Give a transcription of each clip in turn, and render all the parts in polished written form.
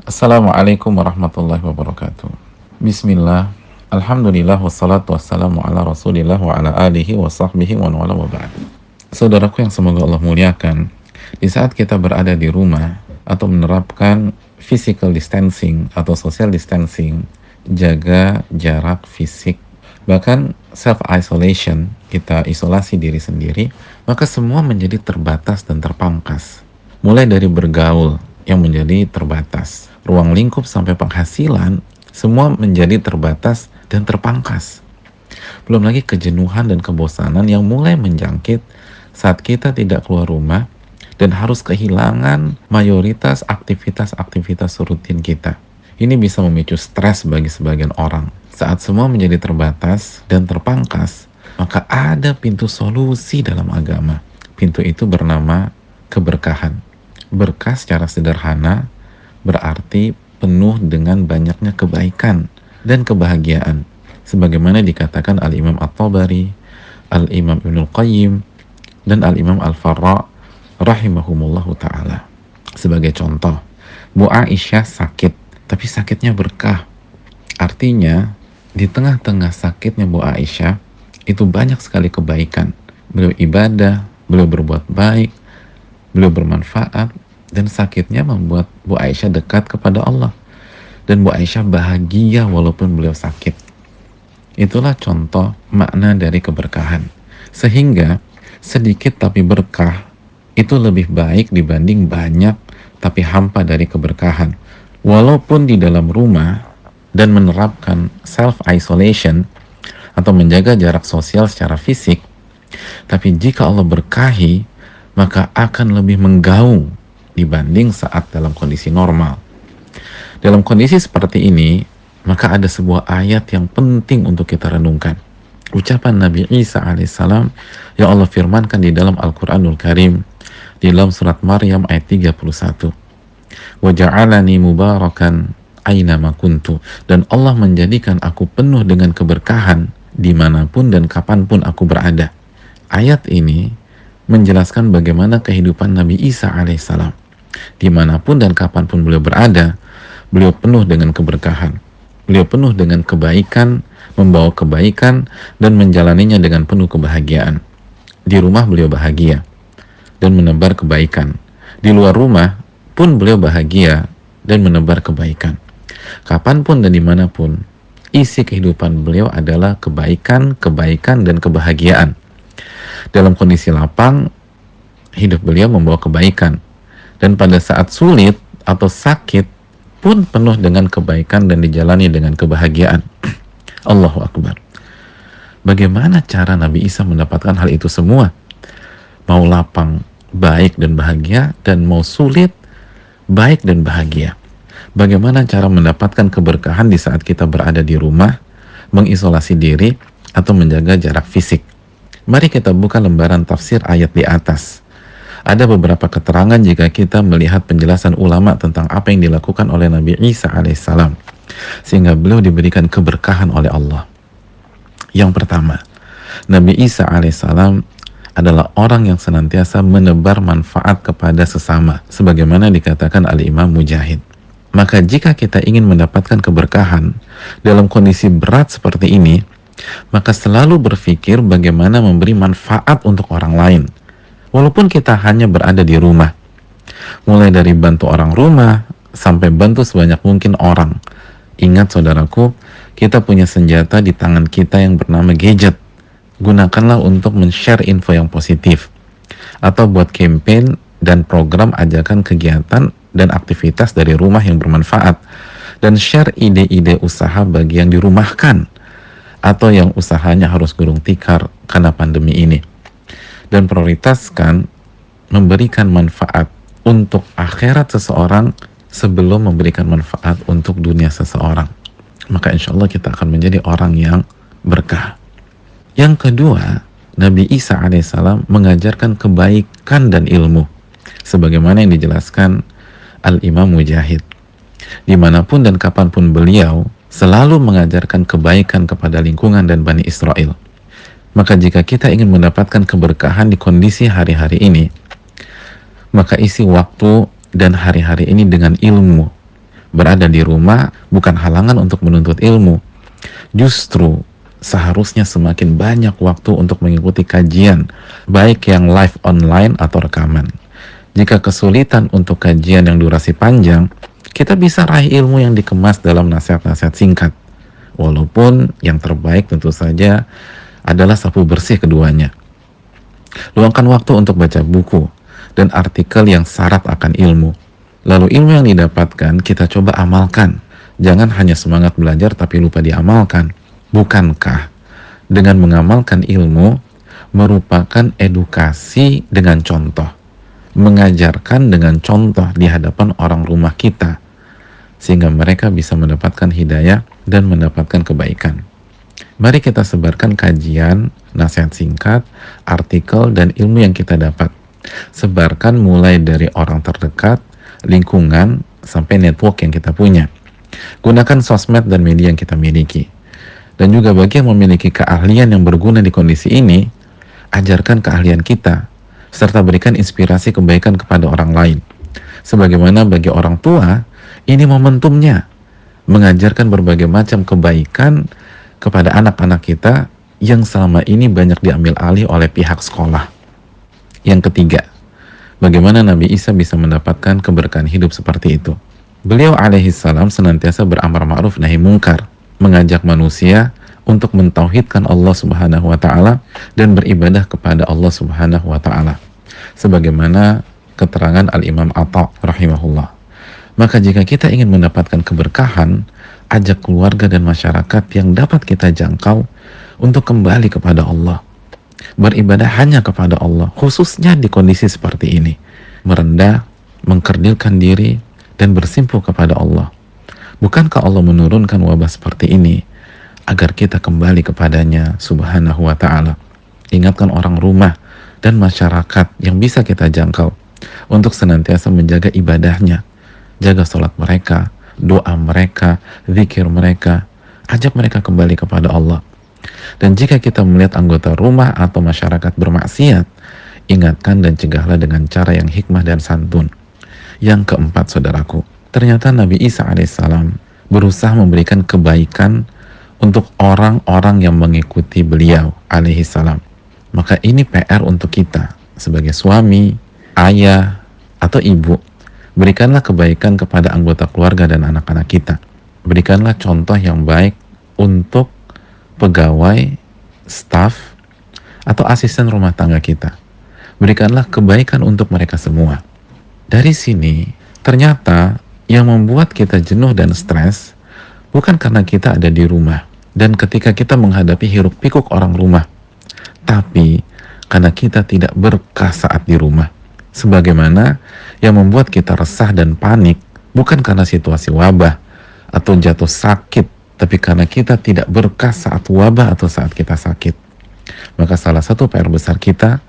Assalamualaikum warahmatullahi wabarakatuh. Bismillah, alhamdulillah, wassalatu wassalamu ala rasulillah wa ala alihi wa sahbihi wa wala wa ba'd. Saudaraku yang semoga Allah muliakan, di saat kita berada di rumah atau menerapkan physical distancing atau social distancing, jaga jarak fisik, bahkan self-isolation, kita isolasi diri sendiri, maka semua menjadi terbatas dan terpangkas. Mulai dari bergaul yang menjadi terbatas, ruang lingkup sampai penghasilan, semua menjadi terbatas dan terpangkas. Belum lagi kejenuhan dan kebosanan yang mulai menjangkit saat kita tidak keluar rumah dan harus kehilangan mayoritas aktivitas-aktivitas rutin kita. Ini bisa memicu stres bagi sebagian orang. Saat semua menjadi terbatas dan terpangkas, maka ada pintu solusi dalam agama. Pintu itu bernama keberkahan. Berkah secara sederhana berarti penuh dengan banyaknya kebaikan dan kebahagiaan. Sebagaimana dikatakan Al-Imam At-Tabari, Al-Imam Ibnul Qayyim, dan Al-Imam Al-Farra rahimahumullahu ta'ala. Sebagai contoh, Bu Aisyah sakit, tapi sakitnya berkah. Artinya, di tengah-tengah sakitnya Bu Aisyah, itu banyak sekali kebaikan. Beliau ibadah, beliau berbuat baik, beliau bermanfaat, dan sakitnya membuat Bu Aisyah dekat kepada Allah. Dan Bu Aisyah bahagia walaupun beliau sakit. Itulah contoh makna dari keberkahan. Sehingga sedikit tapi berkah itu lebih baik dibanding banyak tapi hampa dari keberkahan. Walaupun di dalam rumah dan menerapkan self-isolation atau menjaga jarak sosial secara fisik, tapi jika Allah berkahi, maka akan lebih menggaung dibanding saat dalam kondisi normal. Dalam kondisi seperti ini, maka ada sebuah ayat yang penting untuk kita renungkan. Ucapan Nabi Isa alaihissalam yang Allah firmankan di dalam Al-Quranul Karim, di dalam surat Maryam ayat 31. وَجَعَلَنِي مُبَارَكًا أَيْنَمَا كُنْتُ. Dan Allah menjadikan aku penuh dengan keberkahan dimanapun dan kapanpun aku berada. Ayat ini menjelaskan bagaimana kehidupan Nabi Isa alaihissalam. Dimanapun dan kapanpun beliau berada, beliau penuh dengan keberkahan. Beliau penuh dengan kebaikan, membawa kebaikan, dan menjalaninya dengan penuh kebahagiaan. Di rumah beliau bahagia dan menebar kebaikan. Di luar rumah pun beliau bahagia dan menebar kebaikan. Kapanpun dan dimanapun, isi kehidupan beliau adalah kebaikan, kebaikan, dan kebahagiaan. Dalam kondisi lapang, hidup beliau membawa kebaikan. Dan pada saat sulit atau sakit pun penuh dengan kebaikan dan dijalani dengan kebahagiaan. Allahu Akbar. Bagaimana cara Nabi Isa mendapatkan hal itu semua? Mau lapang, baik dan bahagia, dan mau sulit, baik dan bahagia. Bagaimana cara mendapatkan keberkahan di saat kita berada di rumah, mengisolasi diri, atau menjaga jarak fisik? Mari kita buka lembaran tafsir ayat di atas. Ada beberapa keterangan jika kita melihat penjelasan ulama tentang apa yang dilakukan oleh Nabi Isa alaihissalam, sehingga beliau diberikan keberkahan oleh Allah. Yang pertama, Nabi Isa alaihissalam adalah orang yang senantiasa menebar manfaat kepada sesama, sebagaimana dikatakan Al-Imam Mujahid. Maka jika kita ingin mendapatkan keberkahan dalam kondisi berat seperti ini, maka selalu berpikir bagaimana memberi manfaat untuk orang lain. Walaupun kita hanya berada di rumah, mulai dari bantu orang rumah sampai bantu sebanyak mungkin orang. Ingat saudaraku, kita punya senjata di tangan kita yang bernama gadget. Gunakanlah untuk men-share info yang positif, atau buat campaign dan program ajakan kegiatan dan aktivitas dari rumah yang bermanfaat, dan share ide-ide usaha bagi yang dirumahkan atau yang usahanya harus gulung tikar karena pandemi ini. Dan prioritaskan memberikan manfaat untuk akhirat seseorang sebelum memberikan manfaat untuk dunia seseorang. Maka insya Allah kita akan menjadi orang yang berkah. Yang kedua, Nabi Isa alaihissalam mengajarkan kebaikan dan ilmu, sebagaimana yang dijelaskan Al-Imam Mujahid. Dimanapun dan kapanpun beliau selalu mengajarkan kebaikan kepada lingkungan dan Bani Israel. Maka jika kita ingin mendapatkan keberkahan di kondisi hari-hari ini, maka isi waktu dan hari-hari ini dengan ilmu, Berada di rumah bukan halangan untuk menuntut ilmu. Justru seharusnya semakin banyak waktu untuk mengikuti kajian, baik yang live online atau rekaman. Jika kesulitan untuk kajian yang durasi panjang, kita bisa raih ilmu yang dikemas dalam nasihat-nasihat singkat. Walaupun yang terbaik tentu saja adalah sapu bersih keduanya. Luangkan waktu untuk baca buku dan artikel yang syarat akan ilmu. Lalu ilmu yang didapatkan kita coba amalkan. Jangan hanya semangat belajar tapi lupa diamalkan. Bukankah dengan mengamalkan ilmu merupakan edukasi dengan contoh, mengajarkan dengan contoh di hadapan orang rumah kita, sehingga mereka bisa mendapatkan hidayah dan mendapatkan kebaikan. Mari kita sebarkan kajian, nasihat singkat, artikel, dan ilmu yang kita dapat. Sebarkan mulai dari orang terdekat, lingkungan, sampai network yang kita punya. Gunakan sosmed dan media yang kita miliki. Dan juga bagi yang memiliki keahlian yang berguna di kondisi ini, ajarkan keahlian kita, serta berikan inspirasi kebaikan kepada orang lain. Sebagaimana bagi orang tua, ini momentumnya, mengajarkan berbagai macam kebaikan kepada anak-anak kita yang selama ini banyak diambil alih oleh pihak sekolah. Yang ketiga, bagaimana Nabi Isa bisa mendapatkan keberkahan hidup seperti itu? Beliau alaihissalam senantiasa beramar ma'ruf nahi mungkar, mengajak manusia untuk mentauhidkan Allah Subhanahu wa taala dan beribadah kepada Allah Subhanahu wa taala. Sebagaimana keterangan Al-Imam Atha rahimahullah. Maka jika kita ingin mendapatkan keberkahan, ajak keluarga dan masyarakat yang dapat kita jangkau untuk kembali kepada Allah. Beribadah hanya kepada Allah, khususnya di kondisi seperti ini. Merendah, mengkerdilkan diri, dan bersimpuh kepada Allah. Bukankah Allah menurunkan wabah seperti ini agar kita kembali kepadanya Subhanahu wa ta'ala? Ingatkan orang rumah dan masyarakat yang bisa kita jangkau untuk senantiasa menjaga ibadahnya. Jaga sholat mereka, doa mereka, zikir mereka. Ajak mereka kembali kepada Allah. Dan jika kita melihat anggota rumah atau masyarakat bermaksiat, ingatkan dan cegahlah dengan cara yang hikmah dan santun. Yang keempat, saudaraku, ternyata Nabi Isa alaihissalam berusaha memberikan kebaikan untuk orang-orang yang mengikuti beliau alaihissalam. Maka ini PR untuk kita sebagai suami, ayah, atau ibu. Berikanlah kebaikan kepada anggota keluarga dan anak-anak kita. Berikanlah contoh yang baik untuk pegawai, staf, atau asisten rumah tangga kita. Berikanlah kebaikan untuk mereka semua. Dari sini, ternyata yang membuat kita jenuh dan stres bukan karena kita ada di rumah dan ketika kita menghadapi hiruk pikuk orang rumah, tapi karena kita tidak berkah saat di rumah. Sebagaimana yang membuat kita resah dan panik bukan karena situasi wabah atau jatuh sakit, tapi karena kita tidak berkah saat wabah atau saat kita sakit. Maka salah satu PR besar kita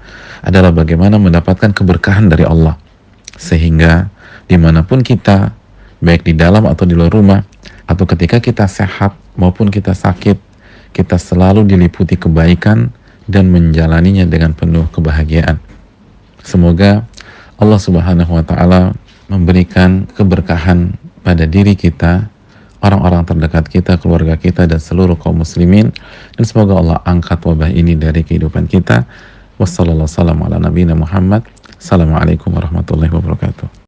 adalah bagaimana mendapatkan keberkahan dari Allah, sehingga dimanapun kita, baik di dalam atau di luar rumah, atau ketika kita sehat maupun kita sakit, kita selalu diliputi kebaikan dan menjalaninya dengan penuh kebahagiaan. Semoga Allah Subhanahu wa ta'ala memberikan keberkahan pada diri kita, orang-orang terdekat kita, keluarga kita, dan seluruh kaum muslimin. Dan semoga Allah angkat wabah ini dari kehidupan kita. Wassalamualaikum warahmatullahi wabarakatuh.